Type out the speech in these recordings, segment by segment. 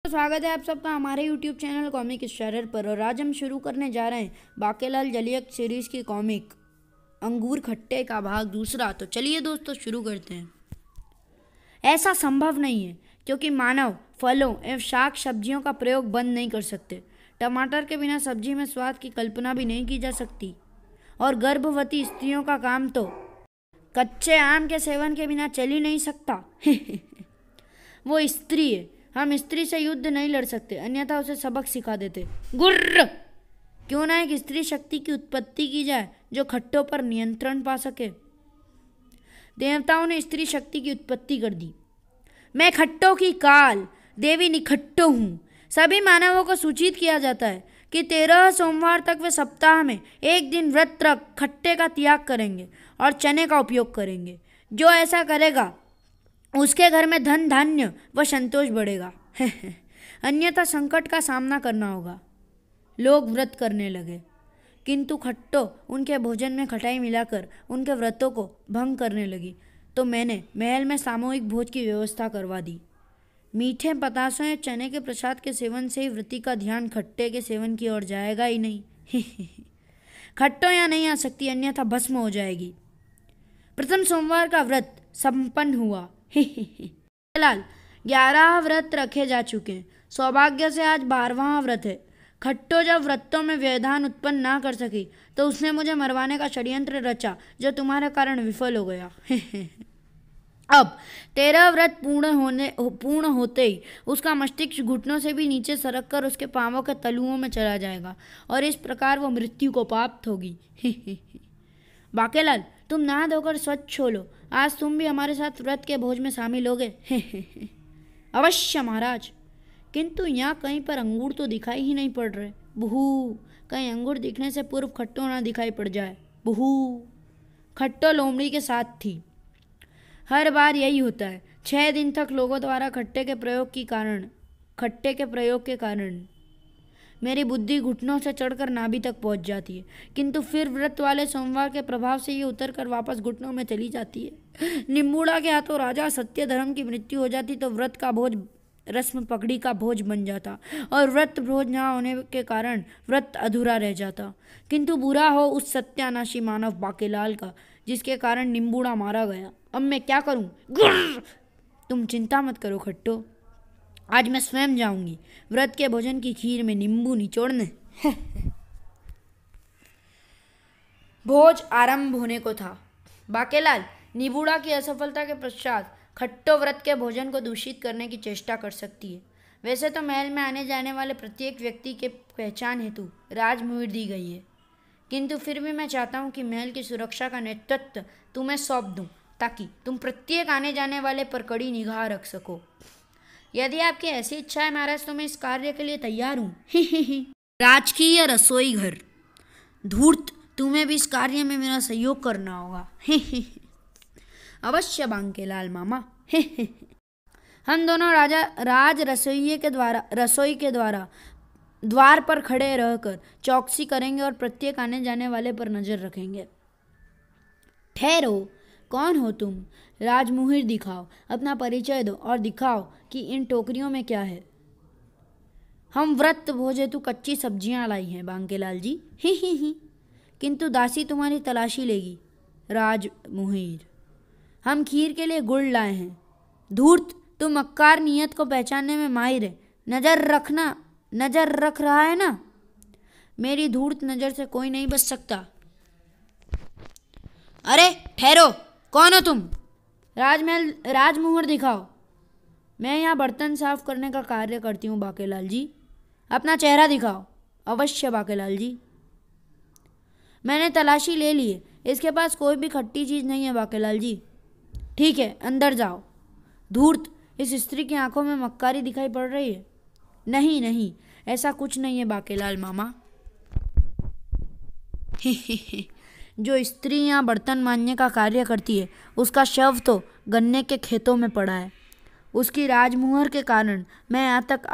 स्वागत है आप सबका हमारे YouTube चैनल कॉमिक स्टारर पर। और आज हम शुरू करने जा रहे हैं बाकेलाल जलियक सीरीज की कॉमिक अंगूर खट्टे का भाग दूसरा। तो चलिए दोस्तों शुरू करते हैं। ऐसा संभव नहीं है क्योंकि मानव फलों एवं शाक सब्जियों का प्रयोग बंद नहीं कर सकते। टमाटर के बिना सब्जी में स्वाद की कल्पना भी नहीं की जा सकती। और गर्भवती स्त्रियों का काम तो कच्चे आम के सेवन के बिना चल ही नहीं सकता। वो स्त्री है, हम स्त्री से युद्ध नहीं लड़ सकते, अन्यथा उसे सबक सिखा देते। गुर्र! क्यों ना एक स्त्री शक्ति की उत्पत्ति की जाए जो खट्टों पर नियंत्रण पा सके। देवताओं ने स्त्री शक्ति की उत्पत्ति कर दी। मैं खट्टों की काल देवी निखट्टो हूँ। सभी मानवों को सूचित किया जाता है कि 13 सोमवार तक वे सप्ताह में एक दिन व्रत रख खट्टे का त्याग करेंगे और चने का उपयोग करेंगे। जो ऐसा करेगा उसके घर में धन धान्य व संतोष बढ़ेगा। अन्यथा संकट का सामना करना होगा। लोग व्रत करने लगे, किंतु खट्टो उनके भोजन में खटाई मिलाकर उनके व्रतों को भंग करने लगी। तो मैंने महल में सामूहिक भोज की व्यवस्था करवा दी। मीठे पतासों या चने के प्रसाद के सेवन से ही व्रती का ध्यान खट्टे के सेवन की ओर जाएगा ही नहीं। खट्टो यहाँ नहीं आ सकती, अन्यथा भस्म हो जाएगी। प्रथम सोमवार का व्रत संपन्न हुआ। फिलहाल 11 व्रत रखे जा चुके हैं। सौभाग्य से आज 12वां व्रत है। खट्टो जब व्रतों में व्यवधान उत्पन्न ना कर सकी तो उसने मुझे मरवाने का षड्यंत्र रचा, जो तुम्हारे कारण विफल हो गया। अब 13 व्रत पूर्ण होते ही उसका मस्तिष्क घुटनों से भी नीचे सरक कर उसके पांवों के तलुओं में चला जाएगा और इस प्रकार वो मृत्यु को प्राप्त होगी। बाकेलाल, तुम नहा धोकर स्वच्छ हो लो। आज तुम भी हमारे साथ व्रत के भोज में शामिल होगे। अवश्य महाराज, किंतु यहाँ कहीं पर अंगूर तो दिखाई ही नहीं पड़ रहे। बहू, कहीं अंगूर दिखने से पूर्व खट्टो ना दिखाई पड़ जाए। बहू। खट्टो लोमड़ी के साथ थी। हर बार यही होता है। 6 दिन तक लोगों द्वारा खट्टे के प्रयोग के कारण मेरी बुद्धि घुटनों से चढ़कर नाभि तक पहुंच जाती है, किंतु फिर व्रत वाले सोमवार के प्रभाव से ये उतरकर वापस घुटनों में चली जाती है। निम्बूड़ा के हाथों राजा सत्यधर्म की मृत्यु हो जाती तो व्रत का भोज रस्म पकड़ी का भोज बन जाता और व्रत भोज न होने के कारण व्रत अधूरा रह जाता। किंतु बुरा हो उस सत्यानाशी मानव बाकेलाल का, जिसके कारण निम्बूड़ा मारा गया। अब मैं क्या करूं? तुम चिंता मत करो खट्टो, आज मैं स्वयं जाऊंगी व्रत के भोजन की खीर में नींबू निचोड़ने। भोज आरंभ होने को था। बाकेलाल निम्बूड़ा की असफलता के पश्चात खट्टो व्रत के भोजन को दूषित करने की चेष्टा कर सकती है। वैसे तो महल में आने जाने वाले प्रत्येक व्यक्ति के पहचान हेतु राजमुहर दी गई है, किंतु फिर भी मैं चाहता हूँ कि महल की सुरक्षा का नेतृत्व तुम्हें सौंप दूँ, ताकि तुम प्रत्येक आने जाने वाले पर कड़ी निगाह रख सको। यदि आपकी ऐसी इच्छा है महाराज तो मैं इस कार्य के लिए तैयार हूँ। राजकीय रसोई घर। धूर्त, तुम्हें भी इस कार्य में मेरा सहयोग करना होगा। अवश्य बांकेलाल मामा। हम दोनों रसोई के द्वारा द्वार पर खड़े रहकर चौकसी करेंगे और प्रत्येक आने जाने वाले पर नजर रखेंगे। ठहरो, कौन हो तुम? राजमुहर दिखाओ, अपना परिचय दो और दिखाओ कि इन टोकरियों में क्या है। हम व्रत भोज हेतु कच्ची सब्जियां लाई हैं बांकेलाल जी। ही। किंतु दासी तुम्हारी तलाशी लेगी। राजमुहर, हम खीर के लिए गुड़ लाए हैं। धूर्त, तुम मक्कार नियत को पहचानने में माहिर है। नजर रख रहा है ना? मेरी धूर्त नजर से कोई नहीं बच सकता। अरे ठहरो, कौन हो तुम? राजमुहर दिखाओ। मैं यहाँ बर्तन साफ करने का कार्य करती हूँ बाकेलाल जी। अपना चेहरा दिखाओ। अवश्य बाकेलाल जी। मैंने तलाशी ले ली है, इसके पास कोई भी खट्टी चीज़ नहीं है बाकेलाल जी। ठीक है, अंदर जाओ। धूर्त, इस स्त्री की आंखों में मक्कारी दिखाई पड़ रही है। नहीं, ऐसा कुछ नहीं है बाकेलाल मामा। जो स्त्री यहाँ बर्तन मांजने का कार्य करती है उसका शव तो गन्ने के खेतों में पड़ा है। उसकी राजमुहर के कारण मैं यहाँ तक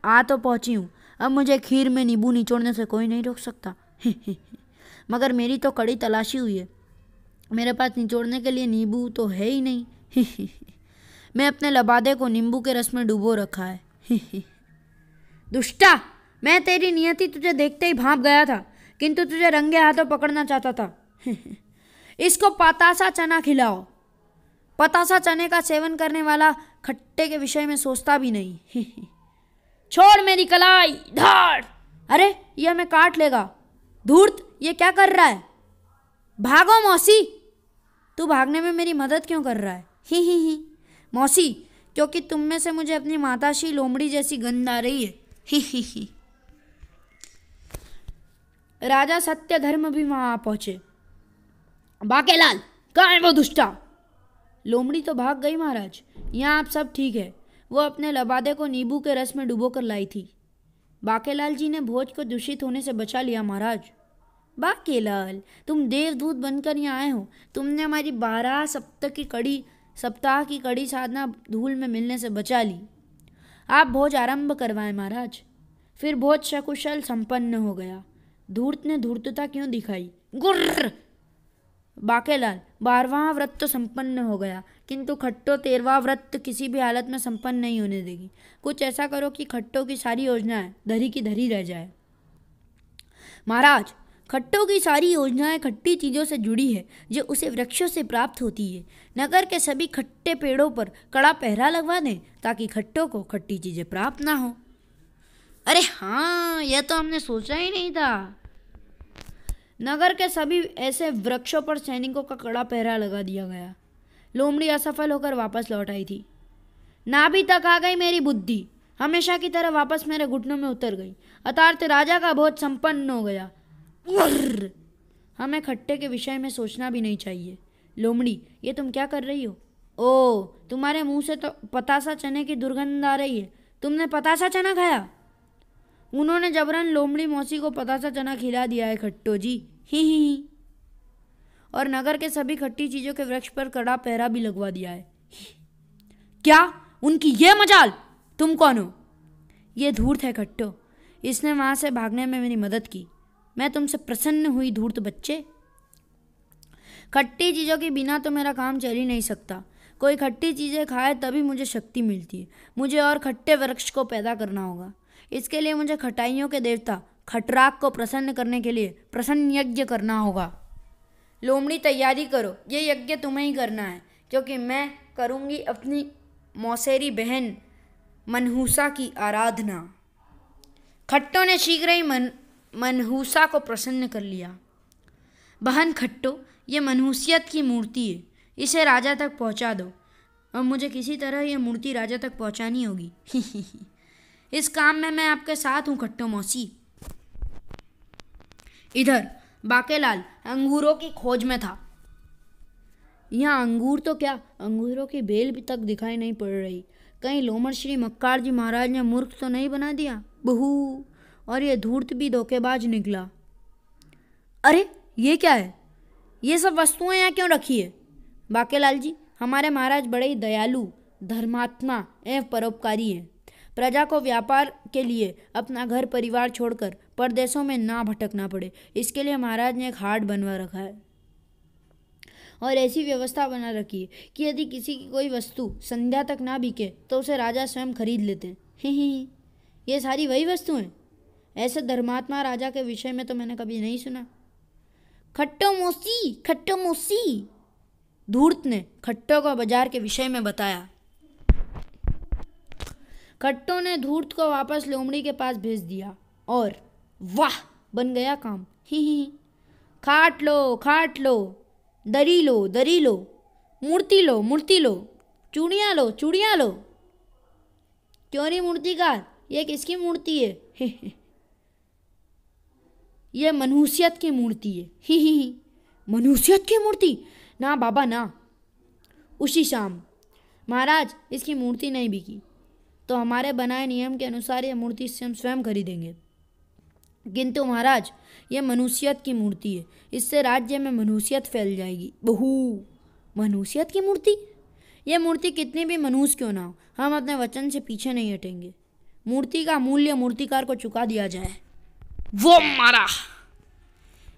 आ तो पहुँची हूँ। अब मुझे खीर में नींबू निचोड़ने से कोई नहीं रोक सकता। मगर मेरी तो कड़ी तलाशी हुई है। मेरे पास निचोड़ने के लिए नींबू तो है ही नहीं। मैं अपने लबादे को नींबू के रस में डुबो रखा है। दुष्टा, मैं तेरी नियति तुझे देखते ही भांप गया था, किंतु तुझे रंगे हाथों पकड़ना चाहता था। इसको पतासा चना खिलाओ। पतासा चने का सेवन करने वाला खट्टे के विषय में सोचता भी नहीं। छोड़ मेरी कलाई, धाड़। अरे यह हमें काट लेगा। धूर्त, ये क्या कर रहा है? भागो मौसी। तू भागने में मेरी मदद क्यों कर रहा है? ही मौसी, क्योंकि तुम में से मुझे अपनी माताश्री लोमड़ी जैसी गंध आ रही है। ही। राजा सत्य धर्म भी वहां आ पहुंचे। बाकेलाल, कहाँ है वो दुष्टा? लोमड़ी तो भाग गई महाराज। यहाँ आप सब ठीक है। वो अपने लबादे को नींबू के रस में डुबो कर लाई थी। बाकेलाल जी ने भोज को दूषित होने से बचा लिया महाराज। बाकेलाल, तुम देवदूत बनकर यहाँ आए हो। तुमने हमारी 12 सप्ताह की कड़ी साधना धूल में मिलने से बचा ली। आप भोज आरंभ करवाएं महाराज। फिर भोज सकुशल संपन्न हो गया। धूर्त ने धूर्तता क्यों दिखाई? गुर्र। बाकेलाल, 12वां व्रत तो संपन्न हो गया, किंतु खट्टो 13वां व्रत किसी भी हालत में संपन्न नहीं होने देगी। कुछ ऐसा करो कि खट्टो की सारी योजनाएं धरी की धरी रह जाए। महाराज, खट्टो की सारी योजनाएं खट्टी चीज़ों से जुड़ी है जो उसे वृक्षों से प्राप्त होती है। नगर के सभी खट्टे पेड़ों पर कड़ा पहरा लगवा दें ताकि खट्टों को खट्टी चीज़ें प्राप्त ना हो। अरे हाँ, यह तो हमने सोचा ही नहीं था। नगर के सभी ऐसे वृक्षों पर सैनिकों का कड़ा पहरा लगा दिया गया। लोमड़ी असफल होकर वापस लौट आई थी। नाभि तक आ गई मेरी बुद्धि, हमेशा की तरह वापस मेरे घुटनों में उतर गई। अर्थात राजा का भोज संपन्न हो गया। हमें खट्टे के विषय में सोचना भी नहीं चाहिए। लोमड़ी, ये तुम क्या कर रही हो? ओ, तुम्हारे मुंह से तो पतासा चने की दुर्गंध आ रही है। तुमने पतासा चना खाया? उन्होंने जबरन लोमड़ी मौसी को पतासा चना खिला दिया है खट्टो जी। ही। और नगर के सभी खट्टी चीजों के वृक्ष पर कड़ा पहरा भी लगवा दिया है। क्या उनकी ये मजाल? तुम कौन हो? ये धूर्त है खट्टो। इसने वहां से भागने में मेरी मदद की। मैं तुमसे प्रसन्न हुई धूर्त बच्चे। खट्टी चीज़ों के बिना तो मेरा काम चल ही नहीं सकता। कोई खट्टी चीज़ें खाए तभी मुझे शक्ति मिलती है। मुझे और खट्टे वृक्ष को पैदा करना होगा। इसके लिए मुझे खटाइयों के देवता खटराग को प्रसन्न करने के लिए प्रसन्न यज्ञ करना होगा। लोमड़ी, तैयारी करो। ये यज्ञ तुम्हें ही करना है, क्योंकि मैं करूँगी अपनी मौसेरी बहन मनहूसा की आराधना। खट्टो ने शीघ्र ही मनहूसा को प्रसन्न कर लिया। बहन खट्टो, ये मनहूसियत की मूर्ति है, इसे राजा तक पहुंचा दो। अब मुझे किसी तरह ये मूर्ति राजा तक पहुंचानी होगी। इस काम में मैं आपके साथ हूँ खट्टो मौसी। इधर बाकेलाल अंगूरों की खोज में था। यहाँ अंगूर तो क्या, अंगूरों की बेल भी तक दिखाई नहीं पड़ रही। कहीं लोमड़ श्री मक्कार जी महाराज ने मूर्ख तो नहीं बना दिया? बहू, और ये धूर्त भी धोखेबाज निकला। अरे ये क्या है? ये सब वस्तुएं यहाँ क्यों रखी है? बाकेलाल जी, हमारे महाराज बड़े ही दयालु, धर्मात्मा एवं परोपकारी हैं। प्रजा को व्यापार के लिए अपना घर परिवार छोड़कर परदेशों में ना भटकना पड़े, इसके लिए महाराज ने एक हाट बनवा रखा है और ऐसी व्यवस्था बना रखी है कि यदि किसी की कोई वस्तु संध्या तक ना बिके तो उसे राजा स्वयं खरीद लेते हैं। ये सारी वही वस्तुएं? ऐसे धर्मात्मा राजा के विषय में तो मैंने कभी नहीं सुना। खट्टो मौसी, खट्टो मौसी, धूर्त ने खट्टो को बाजार के विषय में बताया। खट्टो ने धूर्त को वापस लोमड़ी के पास भेज दिया और वाह, बन गया काम। ही। खाट लो, दरी लो, मूर्ति लो, चूड़ियाँ लो। क्यों नहीं मूर्तिकार, ये किसकी मूर्ति है? ये मनहूसियत की मूर्ति है। ही। मनहूसियत की मूर्ति? ना बाबा ना। उसी शाम महाराज, इसकी मूर्ति नहीं बिकी तो हमारे बनाए नियम के अनुसार यह मूर्ति हम स्वयं खरीदेंगे। किंतु महाराज, यह मनुष्यत की मूर्ति है, इससे राज्य में मनुष्यत फैल जाएगी। बहू, मनुष्यत की मूर्ति? यह मूर्ति कितनी भी मनुष्य क्यों ना हो, हम अपने वचन से पीछे नहीं हटेंगे। मूर्ति का मूल्य मूर्तिकार को चुका दिया जाए। वो मारा।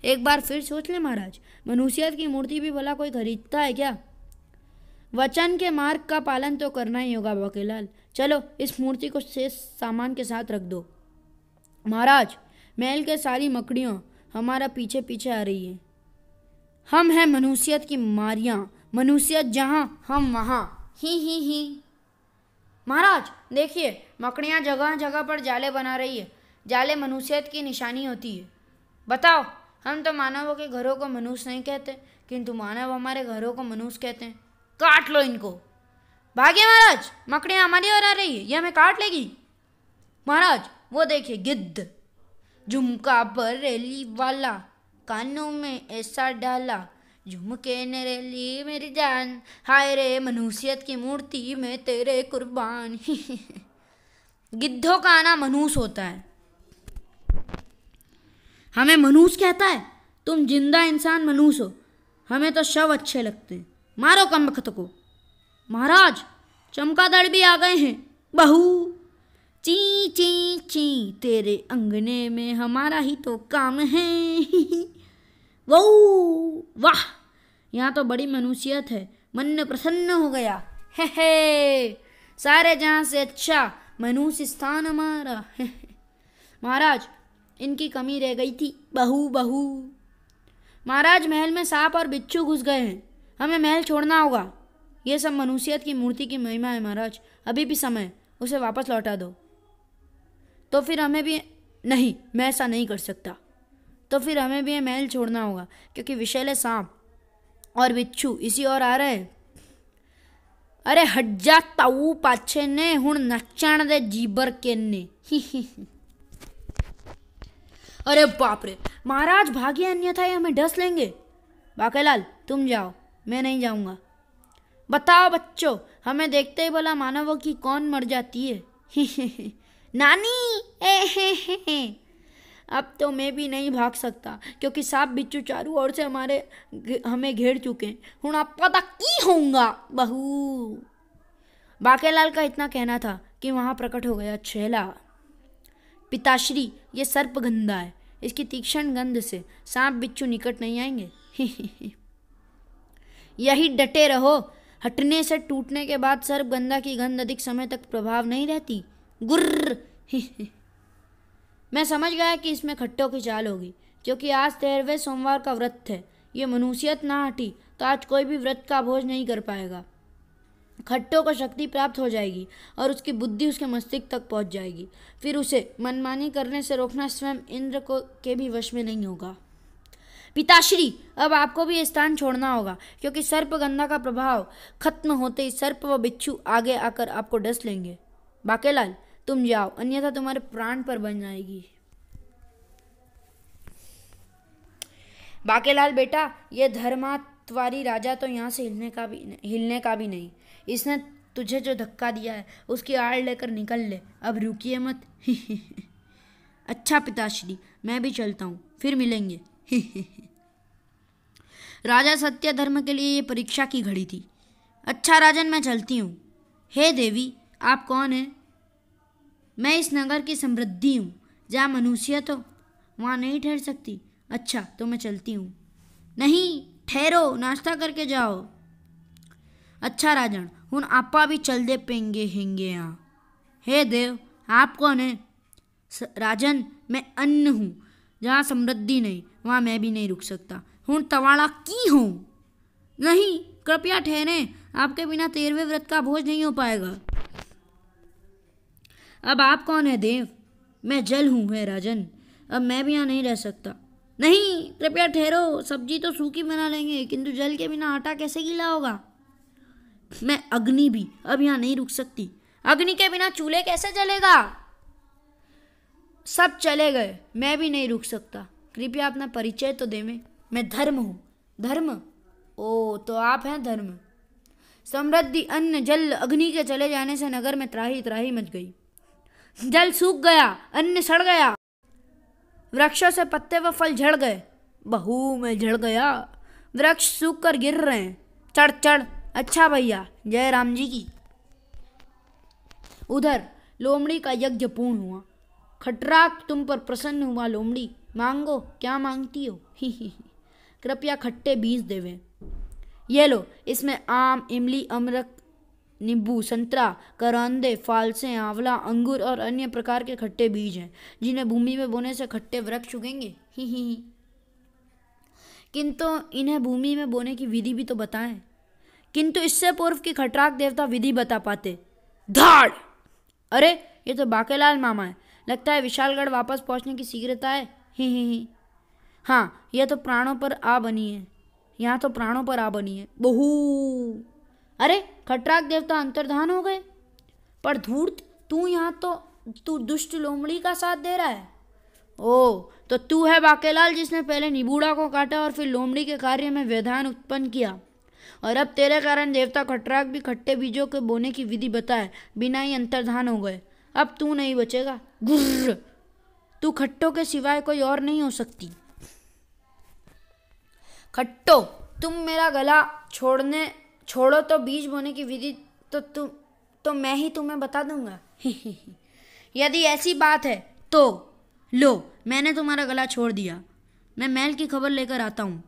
एक बार फिर सोच ले महाराज, मनुष्यत की मूर्ति भी भला कोई खरीदता है क्या? वचन के मार्ग का पालन तो करना ही होगा बाकेलाल। चलो इस मूर्ति को शेष सामान के साथ रख दो। महाराज, महल के सारी मकड़ियों हमारा पीछे पीछे आ रही है। हम हैं मनुष्यत की मारियां, मनुष्यत जहां हम वहां। ही। महाराज देखिए, मकड़ियां जगह जगह पर जाले बना रही है। जाले मनुष्यत की निशानी होती है। बताओ, हम तो मानवों के घरों को मनुष्य नहीं कहते, किंतु मानव हमारे घरों को मनुष्य कहते हैं। काट लो इनको। भागिए महाराज, मकड़ियां हमारी ओर आ रही है, ये हमें काट लेगी। महाराज वो देखिए गिद्ध, झुमका पर रेली वाला, कानों में ऐसा डाला, झुमके ने रेली मेरी जान, हाय रे मनुष्यत की मूर्ति में तेरे कुर्बान। गिद्धों का आना मनुष्य होता है, हमें मनुष्य कहता है। तुम जिंदा इंसान मनुष्य हो, हमें तो शव अच्छे लगते हैं। मारो कमबख्त को। महाराज, चमगादड़ भी आ गए हैं। बहू, ची ची ची, तेरे अंगने में हमारा ही तो काम है। वो वाह, यहाँ तो बड़ी मनुष्यत है, मन प्रसन्न हो गया। हे सारे जहाँ से अच्छा मनुष्य स्थान हमारा। महाराज, इनकी कमी रह गई थी। बहू बहू। महाराज, महल में सांप और बिच्छू घुस गए हैं, हमें महल छोड़ना होगा। ये सब मनुष्यत की मूर्ति की महिमा है महाराज, अभी भी समय, उसे वापस लौटा दो। तो फिर हमें भी नहीं, मैं ऐसा नहीं कर सकता। तो फिर हमें भी ये महल छोड़ना होगा, क्योंकि विषैले सांप और बिच्छू इसी ओर आ रहे हैं। अरे हट जा ताऊ पाछे ने, हुण नचाण दे जीबर के ने। अरे बाप रे महाराज, भागिए अन्यथा ये हमें डस लेंगे। बाकेलाल तुम जाओ, मैं नहीं जाऊंगा। बताओ बच्चों, हमें देखते ही भला मानवों की कौन मर जाती है। नानी ए। अब तो मैं भी नहीं भाग सकता, क्योंकि सांप बिच्छू चारों ओर से हमें घेर चुके हैं। हुण आप पता की होऊंगा। बहू। बाकेलाल का इतना कहना था कि वहां प्रकट हो गया छेला। पिताश्री, ये सर्प गंधा है, इसकी तीक्ष्ण गंध से सांप बिच्छू निकट नहीं आएंगे। यही डटे रहो, हटने से टूटने के बाद सर्प गंधा की गंध अधिक समय तक प्रभाव नहीं रहती। गुर्र। मैं समझ गया कि इसमें खट्टों की चाल होगी, क्योंकि आज 13वें सोमवार का व्रत है। ये मनुष्यत ना हटी तो आज कोई भी व्रत का भोज नहीं कर पाएगा। खट्टों को शक्ति प्राप्त हो जाएगी और उसकी बुद्धि उसके मस्तिष्क तक पहुंच जाएगी। फिर उसे मनमानी करने से रोकना स्वयं इंद्र को के भी वश में नहीं होगा। पिताश्री, अब आपको भी ये स्थान छोड़ना होगा, क्योंकि सर्पगंधा का प्रभाव खत्म होते ही सर्प व बिच्छू आगे आकर आपको डस लेंगे। बाकेलाल तुम जाओ, अन्यथा तुम्हारे प्राण पर बन जाएगी। बाकेलाल बेटा, ये धर्मात्वारी राजा तो यहाँ से हिलने का भी नहीं। इसने तुझे जो धक्का दिया है उसकी आड़ लेकर निकल ले, अब रुकिए मत। अच्छा पिताश्री, मैं भी चलता हूँ, फिर मिलेंगे। राजा सत्य धर्म के लिए ये परीक्षा की घड़ी थी। अच्छा राजन, मैं चलती हूँ। हे देवी, आप कौन हैं? मैं इस नगर की समृद्धि हूँ, जहाँ मनुष्यत हो वहाँ नहीं ठहर सकती। अच्छा तो मैं चलती हूँ। नहीं, ठहरो, नाश्ता करके जाओ। अच्छा राजन, हुन आपा भी चल दे पेंगे हेंगे यहाँ। हे देव, आप कौन हैं? राजन, मैं अन्न हूँ, जहाँ समृद्धि नहीं वहाँ मैं भी नहीं रुक सकता। हुन तवाड़ा की हूँ। नहीं, कृपया ठहरें, आपके बिना 13वें व्रत का भोज नहीं हो पाएगा। अब आप कौन है देव? मैं जल हूँ है राजन, अब मैं भी यहाँ नहीं रह सकता। नहीं, कृपया ठहरो, सब्जी तो सूखी बना लेंगे, किंतु जल के बिना आटा कैसे गीला होगा। मैं अग्नि भी अब यहाँ नहीं रुक सकती। अग्नि के बिना चूल्हे कैसे जलेगा। सब चले गए, मैं भी नहीं रुक सकता। कृपया अपना परिचय तो दे। मैं धर्म हूँ। धर्म? ओ, तो आप हैं धर्म। समृद्धि, अन्न, जल, अग्नि के चले जाने से नगर में त्राही त्राही मच गई। जल सूख गया, अन्न सड़ गया, वृक्षों से पत्ते व फल झड़ गए। बहू, मैं झड़ गया, वृक्ष सूख कर गिर रहे हैं। चढ़ चढ़। अच्छा भैया, जय राम जी की। उधर लोमड़ी का यज्ञ पूर्ण हुआ। खटराक तुम पर प्रसन्न हुआ। लोमड़ी, मांगो, क्या मांगती हो? कृपया खट्टे बीज देवे। ये लो, इसमें आम, इमली, अमरक नींबू, संतरा, करौंदे, फालसे, आंवला, अंगूर और अन्य प्रकार के खट्टे बीज हैं जिन्हें भूमि में बोने से खट्टे वृक्ष उगेंगे। ही। किंतु इन्हें भूमि में बोने की विधि भी तो बताएं। किंतु इससे पूर्व की खट्राक देवता विधि बता पाते। धाड़! अरे ये तो बाकेलाल मामा है। लगता है विशालगढ़ वापस पहुंचने की शीघ्रता है। ही। हाँ, यह तो प्राणों पर आ बनी है। यहाँ तो प्राणों पर आ बनी है। बहू! अरे खट्राक देवता अंतर्धान हो गए। पर धूर्त, तू दुष्ट लोमड़ी का साथ दे रहा है। ओ, तो तू है बाकेलाल जिसने पहले निबूड़ा को काटा और फिर लोमड़ी के कार्य में व्यवधान उत्पन्न किया। और अब तेरे कारण देवता खट्राक भी खट्टे बीजों के बोने की विधि बताए बिना ही अंतर्धान हो गए। अब तू नहीं बचेगा। गुर्र! तू खट्टों के सिवाय कोई और नहीं हो सकती। खट्टो, तुम मेरा गला छोड़ो तो बीज बोने की विधि तो मैं ही तुम्हें बता दूंगा। यदि ऐसी बात है तो लो, मैंने तुम्हारा गला छोड़ दिया। मैं महल की खबर लेकर आता हूँ।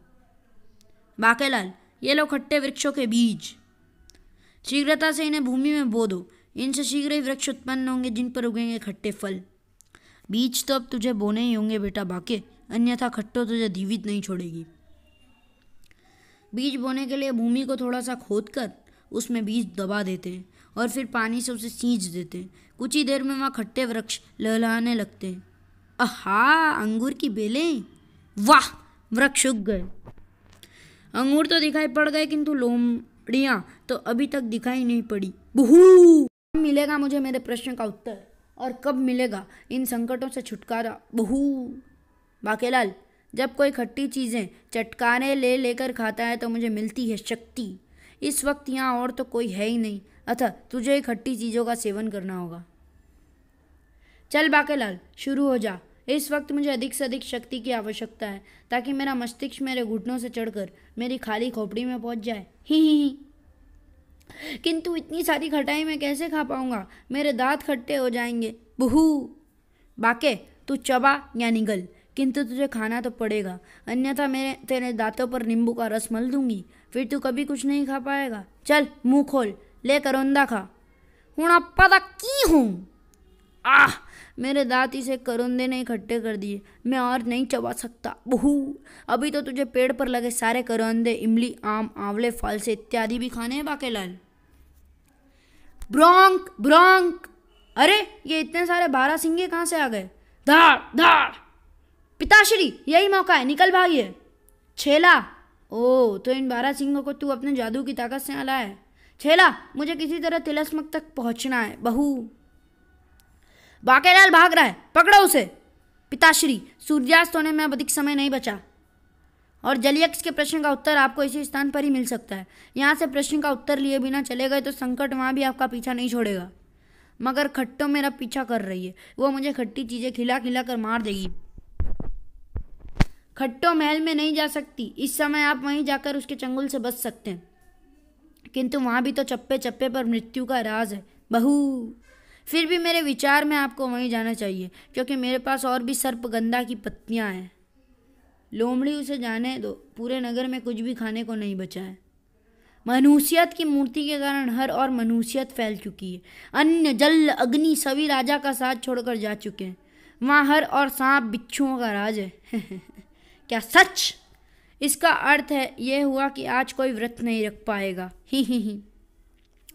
बाकेलाल, ये लो खट्टे वृक्षों के बीज। शीघ्रता से इन्हें भूमि में बो दो। इनसे शीघ्र ही वृक्ष उत्पन्न होंगे जिन पर उगेंगे खट्टे फल। बीज तो अब तुझे बोने ही होंगे बेटा बाके, अन्यथा खट्टो तुझे जीवित नहीं छोड़ेगी। बीज बोने के लिए भूमि को थोड़ा सा खोद कर उसमें बीज दबा देते हैं और फिर पानी से उसे सींच देते हैं। कुछ ही देर में वहाँ खट्टे वृक्ष लहलहाने लगते हैं। आहा, अंगूर की बेलें! वाह, वृक्ष उग गए। अंगूर तो दिखाई पड़ गए किंतु लोमड़ियाँ तो अभी तक दिखाई नहीं पड़ी। बहू! कब मिलेगा मुझे मेरे प्रश्न का उत्तर, और कब मिलेगा इन संकटों से छुटकारा? बहू! बाकेलाल, जब कोई खट्टी चीज़ें चटकारे लेकर खाता है तो मुझे मिलती है शक्ति। इस वक्त यहाँ और तो कोई है ही नहीं, अतः तुझे ही खट्टी चीज़ों का सेवन करना होगा। चल बाकेलाल, शुरू हो जा। इस वक्त मुझे अधिक से अधिक शक्ति की आवश्यकता है ताकि मेरा मस्तिष्क मेरे घुटनों से चढ़कर मेरी खाली खोपड़ी में पहुंच जाए। ही। किंतु इतनी सारी खटाई मैं कैसे खा पाऊंगा? मेरे दांत खट्टे हो जाएंगे। बहू! बाके, तू चबा या निगल, किंतु तुझे खाना तो पड़ेगा, अन्यथा मैं तेरे दांतों पर नींबू का रस मल दूंगी, फिर तू कभी कुछ नहीं खा पाएगा। चल मुंह खोल, ले करौंदा खा। हूँ पता की हूँ। आह, मेरे दांत इसे करौंदे ने इकट्ठे कर दिए। मैं और नहीं चबा सकता। बहू! अभी तो तुझे पेड़ पर लगे सारे करौंदे, इमली, आम, आंवले, फालसे इत्यादि भी खाने हैं बाकेलाल। ब्रोंक ब्रोंक! अरे ये इतने सारे बारहसिंगे कहाँ से आ गए? धाड़ धाड़! पिताश्री, यही मौका है, निकल भागिए। छेला! ओ, तो इन बारहसिंगों को तू अपने जादू की ताकत से आला है। छेला, मुझे किसी तरह तिलस्मक तक पहुंचना है। बहू! बाकेलाल भाग रहा है, पकड़ो उसे। पिताश्री, सूर्यास्त होने में अब अधिक समय नहीं बचा, और जलीयक्ष के प्रश्न का उत्तर आपको इसी स्थान पर ही मिल सकता है। यहाँ से प्रश्न का उत्तर लिए बिना चले गए तो संकट वहाँ भी आपका पीछा नहीं छोड़ेगा। मगर खट्टो मेरा पीछा कर रही है, वो मुझे खट्टी चीज़ें खिला खिला कर मार देगी। खट्टो महल में नहीं जा सकती। इस समय आप वहीं जाकर उसके चंगुल से बच सकते हैं, किंतु वहाँ भी तो चप्पे चप्पे पर मृत्यु का राज है। बहू! फिर भी मेरे विचार में आपको वहीं जाना चाहिए, क्योंकि मेरे पास और भी सर्पगंधा की पत्तियां हैं। लोमड़ी उसे जाने दो, पूरे नगर में कुछ भी खाने को नहीं बचा है। मनुष्यत की मूर्ति के कारण हर और मनुष्यत फैल चुकी है। अन्न, जल, अग्नि सभी राजा का साथ छोड़कर जा चुके हैं। वहाँ हर और सांप बिच्छुओं का राज है। क्या सच? इसका अर्थ है यह हुआ कि आज कोई व्रत नहीं रख पाएगा। ही।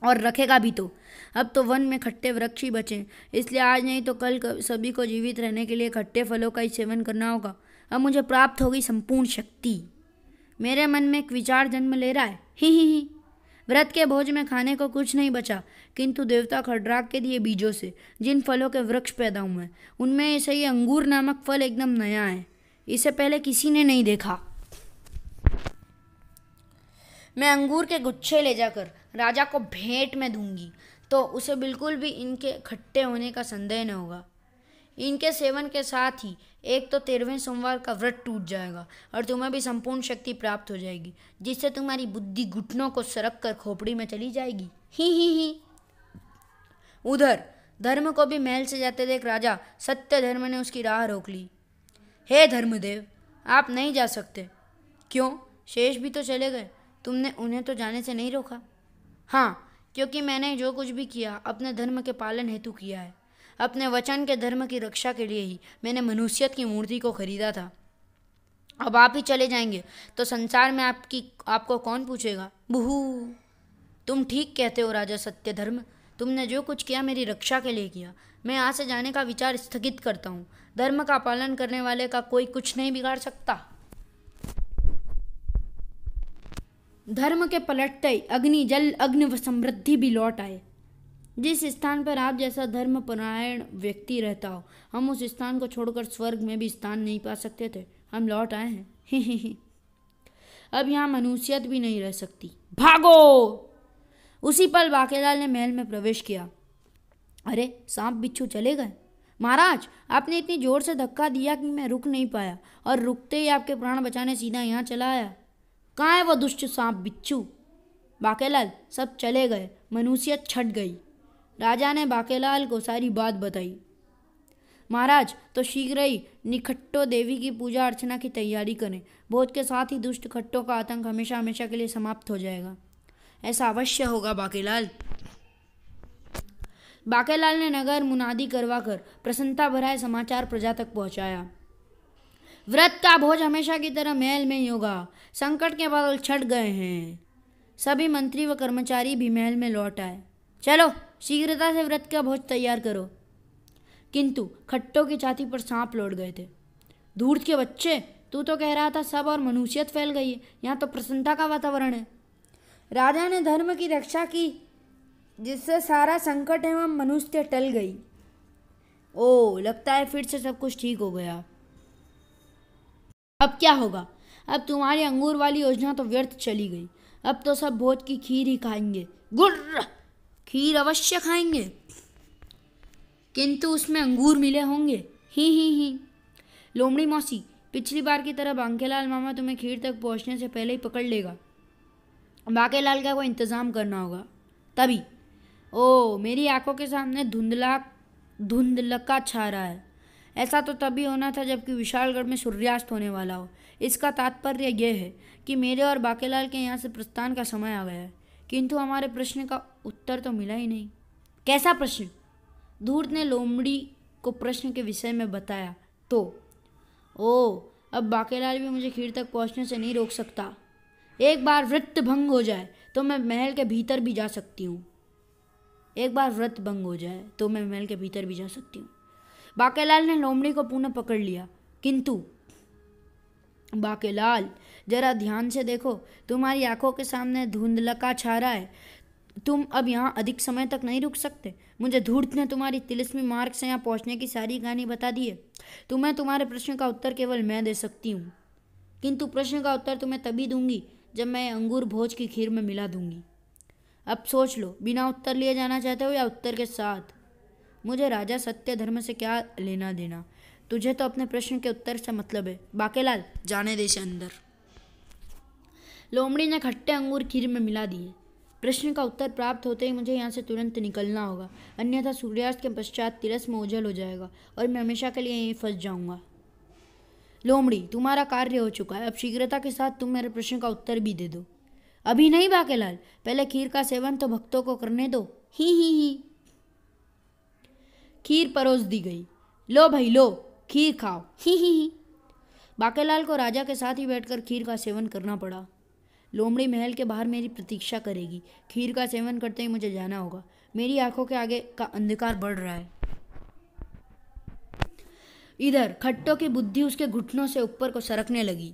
और रखेगा भी तो। अब तो वन में खट्टे वृक्ष ही बचे, इसलिए आज नहीं तो कल सभी को जीवित रहने के लिए खट्टे फलों का ही सेवन करना होगा। अब मुझे प्राप्त होगी संपूर्ण शक्ति। मेरे मन में एक विचार जन्म ले रहा है। ही। व्रत के भोज में खाने को कुछ नहीं बचा, किंतु देवता खट्राक के दिए बीजों से जिन फलों के वृक्ष पैदा हुए उनमें से ये अंगूर नामक फल एकदम नया है। इसे पहले किसी ने नहीं देखा। मैं अंगूर के गुच्छे ले जाकर राजा को भेंट में दूंगी, तो उसे बिल्कुल भी इनके खट्टे होने का संदेह न होगा। इनके सेवन के साथ ही एक तो 13वें सोमवार का व्रत टूट जाएगा और तुम्हें भी संपूर्ण शक्ति प्राप्त हो जाएगी, जिससे तुम्हारी बुद्धि घुटनों को सरक कर खोपड़ी में चली जाएगी। ही। उधर धर्म को भी महल से जाते देख राजा सत्य धर्म ने उसकी राह रोक ली। हे धर्मदेव, आप नहीं जा सकते। क्यों? शेष भी तो चले गए, तुमने उन्हें तो जाने से नहीं रोका। हाँ, क्योंकि मैंने जो कुछ भी किया अपने धर्म के पालन हेतु किया है। अपने वचन के धर्म की रक्षा के लिए ही मैंने मनुष्यत की मूर्ति को खरीदा था। अब आप ही चले जाएंगे तो संसार में आपको कौन पूछेगा? बुहू। तुम ठीक कहते हो राजा सत्यधर्म। तुमने जो कुछ किया मेरी रक्षा के लिए किया। मैं यहाँ से जाने का विचार स्थगित करता हूँ। धर्म का पालन करने वाले का कोई कुछ नहीं बिगाड़ सकता। धर्म के पलटते ही अग्नि, जल, अग्नि व समृद्धि भी लौट आए। जिस स्थान पर आप जैसा धर्मपरायण व्यक्ति रहता हो, हम उस स्थान को छोड़कर स्वर्ग में भी स्थान नहीं पा सकते थे। हम लौट आए हैं। अब यहाँ मनुष्यत भी नहीं रह सकती। भागो! उसी पल बाकेलाल ने महल में प्रवेश किया। अरे, सांप बिच्छू चले गए। महाराज, आपने इतनी जोर से धक्का दिया कि मैं रुक नहीं पाया, और रुकते ही आपके प्राण बचाने सीधा यहाँ चला आया। कहाँ है वो दुष्ट सांप बिच्छू? बाकेलाल, सब चले गए। मनुष्यत छट गई। राजा ने बाकेलाल को सारी बात बताई। महाराज, तो शीघ्र ही निखट्टो देवी की पूजा अर्चना की तैयारी करें। भोज के साथ ही दुष्ट खट्टों का आतंक हमेशा हमेशा के लिए समाप्त हो जाएगा। ऐसा अवश्य होगा बाकेलाल। बाकेलाल ने नगर मुनादी करवाकर प्रसन्नता भरा समाचार प्रजा तक पहुंचाया। व्रत का भोज हमेशा की तरह महल में ही होगा। संकट के बादल छट गए हैं। सभी मंत्री व कर्मचारी भी महल में लौट आए। चलो, शीघ्रता से व्रत का भोज तैयार करो। किंतु खट्टों की छाती पर सांप लौट गए थे। धूर्त के बच्चे, तू तो कह रहा था सब और मनुष्यत फैल गई है। यहाँ तो प्रसन्नता का वातावरण है। राजा ने धर्म की रक्षा की, जिससे सारा संकट एवं मनुष्य टल गई। ओ, लगता है फिर से सब कुछ ठीक हो गया। अब क्या होगा? अब तुम्हारी अंगूर वाली योजना तो व्यर्थ चली गई। अब तो सब भोज की खीर ही खाएंगे। गुर्र! खीर अवश्य खाएंगे, किंतु उसमें अंगूर मिले होंगे। ही। लोमड़ी मौसी, पिछली बार की तरह बाकेलाल मामा तुम्हें खीर तक पहुंचने से पहले ही पकड़ लेगा। बाकेलाल का कोई इंतज़ाम करना होगा तभी। ओ, मेरी आंखों के सामने धुंधलका छा रहा है। ऐसा तो तभी होना था जबकि विशालगढ़ में सूर्यास्त होने वाला हो। इसका तात्पर्य यह है कि मेरे और बाकेलाल के यहाँ से प्रस्थान का समय आ गया है। किंतु हमारे प्रश्न का उत्तर तो मिला ही नहीं। कैसा प्रश्न? धूर्त ने लोमड़ी को प्रश्न के विषय में बताया तो अब बाकेलाल भी मुझे खीर तक पहुँचने से नहीं रोक सकता। एक बार व्रत भंग हो जाए तो मैं महल के भीतर भी जा सकती हूँ। बाकेलाल ने लोमड़ी को पुनः पकड़ लिया। किंतु बाकेलाल, जरा ध्यान से देखो, तुम्हारी आंखों के सामने धुंधलका छा रहा है। तुम अब यहाँ अधिक समय तक नहीं रुक सकते। मुझे धूर्त ने तुम्हारी तिलिस्मी मार्ग से यहाँ पहुँचने की सारी कहानी बता दी है। तुम्हें तुम्हारे प्रश्न का उत्तर केवल मैं दे सकती हूँ, किंतु प्रश्न का उत्तर तुम्हें तभी दूंगी जब मैं अंगूर भोज की खीर में मिला दूंगी। अब सोच लो, बिना उत्तर लिए जाना चाहते हो या उत्तर के साथ? मुझे राजा सत्य धर्म से क्या लेना देना? तुझे तो अपने प्रश्न के उत्तर से मतलब है। बाकेलाल, जाने दे इसे अंदर। लोमड़ी ने खट्टे अंगूर खीर में मिला दिए। प्रश्न का उत्तर प्राप्त होते ही मुझे यहाँ से तुरंत निकलना होगा, अन्यथा सूर्यास्त के पश्चात तिलस्म ओझल हो जाएगा और मैं हमेशा के लिए यहीं फंस जाऊंगा। लोमड़ी, तुम्हारा कार्य हो चुका है। अब शीघ्रता के साथ तुम मेरे प्रश्न का उत्तर भी दे दो। अभी नहीं बाकेलाल, पहले खीर का सेवन तो भक्तों को करने दो। ही। खीर परोस दी गई। लो भाई लो, खीर खाओ। ही। बाकेलाल को राजा के साथ ही बैठकर खीर का सेवन करना पड़ा। लोमड़ी महल के बाहर मेरी प्रतीक्षा करेगी। खीर का सेवन करते ही मुझे जाना होगा। मेरी आंखों के आगे का अंधकार बढ़ रहा है। इधर खट्टों की बुद्धि उसके घुटनों से ऊपर को सरकने लगी।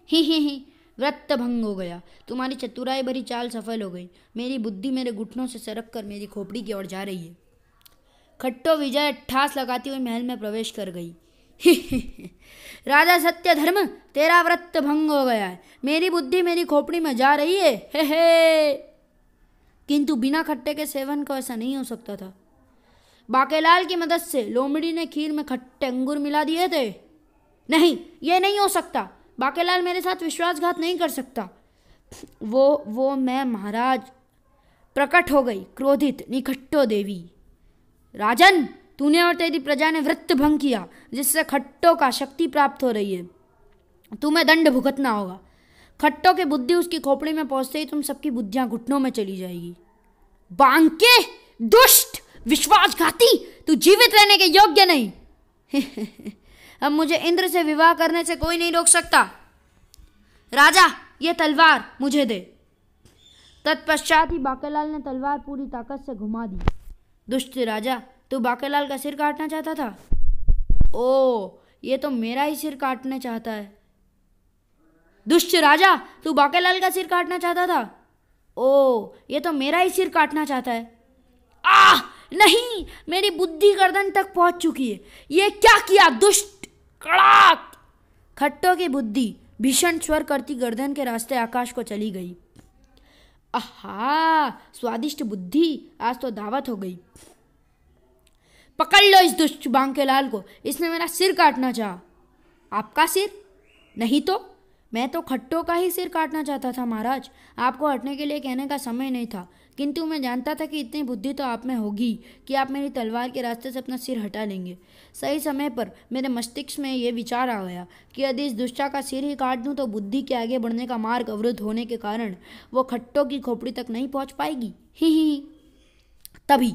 ही। व्रत भंग हो गया। तुम्हारी चतुराई भरी चाल सफल हो गई। मेरी बुद्धि मेरे घुटनों से सरक कर मेरी खोपड़ी की ओर जा रही है। खट्टो विजय ठास लगाती हुई महल में प्रवेश कर गई। राजा सत्य धर्म, तेरा व्रत भंग हो गया है। मेरी बुद्धि मेरी खोपड़ी में जा रही है। हे। किंतु बिना खट्टे के सेवन को ऐसा नहीं हो सकता था। बाकेलाल की मदद से लोमड़ी ने खीर में खट्टे अंगूर मिला दिए थे। नहीं, ये नहीं हो सकता। बाकेलाल मेरे साथ विश्वासघात नहीं कर सकता। वो मैं महाराज। प्रकट हो गई क्रोधित निखट्टो देवी। राजन, तूने और तेरी प्रजा ने व्रत भंग किया, जिससे खट्टों का शक्ति प्राप्त हो रही है। तुम्हें दंड भुगतना होगा। खट्टों की बुद्धि उसकी खोपड़ी में पहुंचते ही तुम सबकी बुद्धियां घुटनों में चली जाएगी। बांके, दुष्ट, विश्वासघाती, तू जीवित रहने के योग्य नहीं। अब मुझे इंद्र से विवाह करने से कोई नहीं रोक सकता। राजा, ये तलवार मुझे दे। तत्पश्चात ही बांकेलाल ने तलवार पूरी ताकत से घुमा दी। दुष्ट राजा, तू बांकेलाल का सिर काटना चाहता था? ओ, ये तो मेरा ही सिर काटना चाहता है। दुष्ट राजा, तू बांकेलाल का सिर काटना चाहता था? ओ, ये तो मेरा ही सिर काटना चाहता है। आह, नहीं, मेरी बुद्धि गर्दन तक पहुंच चुकी है। ये क्या किया दुष्ट? कड़ाक! खट्टो की बुद्धि भीषण स्वर करती गर्दन के रास्ते आकाश को चली गई। आहा, स्वादिष्ट बुद्धि, आज तो दावत हो गई। पकड़ लो इस दुष्ट बांकेलाल को, इसने मेरा सिर काटना चाहा। आपका सिर? नहीं तो मैं तो खट्टो का ही सिर काटना चाहता था महाराज। आपको हटने के लिए कहने का समय नहीं था, किंतु मैं जानता था कि इतनी बुद्धि तो आप में होगी कि आप मेरी तलवार के रास्ते से अपना सिर हटा लेंगे। सही समय पर मेरे मस्तिष्क में ये विचार आ गया कि यदि इस दुष्टा का सिर ही काट दूं तो बुद्धि के आगे बढ़ने का मार्ग अवरुद्ध होने के कारण वो खट्टो की खोपड़ी तक नहीं पहुंच पाएगी। ही। तभी,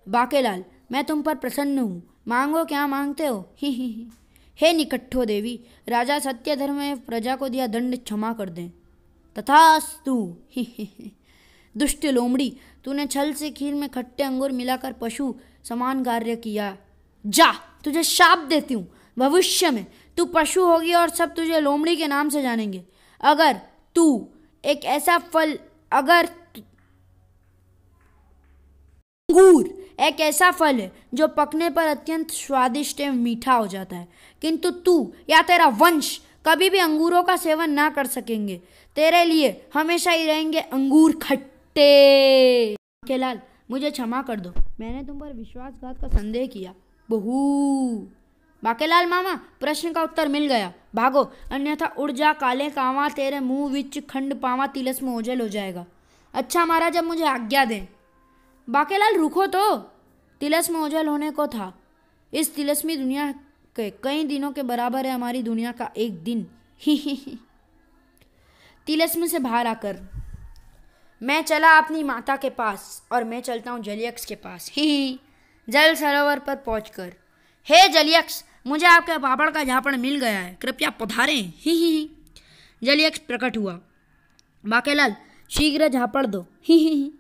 बांकेलाल, मैं तुम पर प्रसन्न हूँ, मांगो क्या मांगते हो? ही। हे निकट्ठो देवी, राजा सत्य धर्म एवं प्रजा को दिया दंड क्षमा कर दें। तथास्तु। दुष्ट लोमड़ी, तूने छल से खीर में खट्टे अंगूर मिलाकर पशु समान कार्य किया। जा, तुझे शाप देती हूँ, भविष्य में तू पशु होगी और सब तुझे लोमड़ी के नाम से जानेंगे। अगर तू एक ऐसा फल अगर अंगूर एक ऐसा फल है जो पकने पर अत्यंत स्वादिष्ट एवं मीठा हो जाता है, किंतु तू या तेरा वंश कभी भी अंगूरों का सेवन ना कर सकेंगे। तेरे लिए हमेशा ही रहेंगे अंगूर खट्टे। बांकेलाल, मुझे क्षमा कर दो, मैंने तुम पर विश्वासघात का संदेह किया। बहू। बांकेलाल मामा, प्रश्न का उत्तर मिल गया, भागो, अन्यथा उड़ जा काले कांवा, तेरे मुंह विच खंड पावा तिलस में ओझल हो जाएगा। अच्छा महाराज, अब मुझे आज्ञा दें। बांकेलाल, रुको तो, तिलस्म ओझल होने को था। इस तिलस्मी दुनिया के कई दिनों के बराबर है हमारी दुनिया का एक दिन। ही। तिलस्म से बाहर आकर मैं चला अपनी माता के पास और मैं चलता हूँ जलयक्ष के पास। ही। जल सरोवर पर पहुंचकर, हे जलयक्ष, मुझे आपके पापड़ का झापड़ मिल गया है, कृपया पधारें। ही। जलयक्ष प्रकट हुआ। बांकेलाल, शीघ्र झापड़ दो। ही।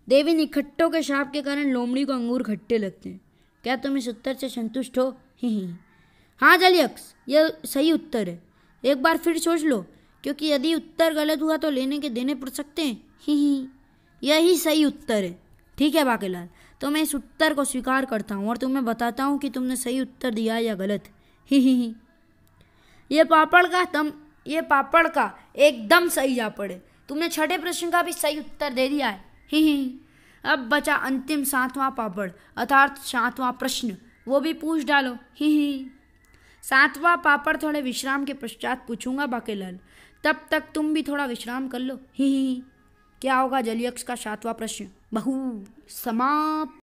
देवी, निखट्टों के शाप के कारण लोमड़ी को अंगूर खट्टे लगते हैं। क्या तुम इस उत्तर से संतुष्ट हो? ही। हाँ जलयक्ष, यह सही उत्तर है। एक बार फिर सोच लो, क्योंकि यदि उत्तर गलत हुआ तो लेने के देने पड़ सकते हैं। ही। यही सही उत्तर है। ठीक है बांकेलाल, तो मैं इस उत्तर को स्वीकार करता हूँ और तुम्हें बताता हूँ कि तुमने सही उत्तर दिया या गलत। ही। ये पापड़ का एकदम सही झापड़ है। तुमने छठे प्रश्न का भी सही उत्तर दे दिया है। ही। अब बचा अंतिम 7वां पापड़ अर्थात 7वां प्रश्न, वो भी पूछ डालो। ही। 7वां पापड़ थोड़े विश्राम के पश्चात पूछूंगा बांकेलाल, तब तक तुम भी थोड़ा विश्राम कर लो। ही। क्या होगा जलयक्ष का 7वां प्रश्न? बहू समाप्त।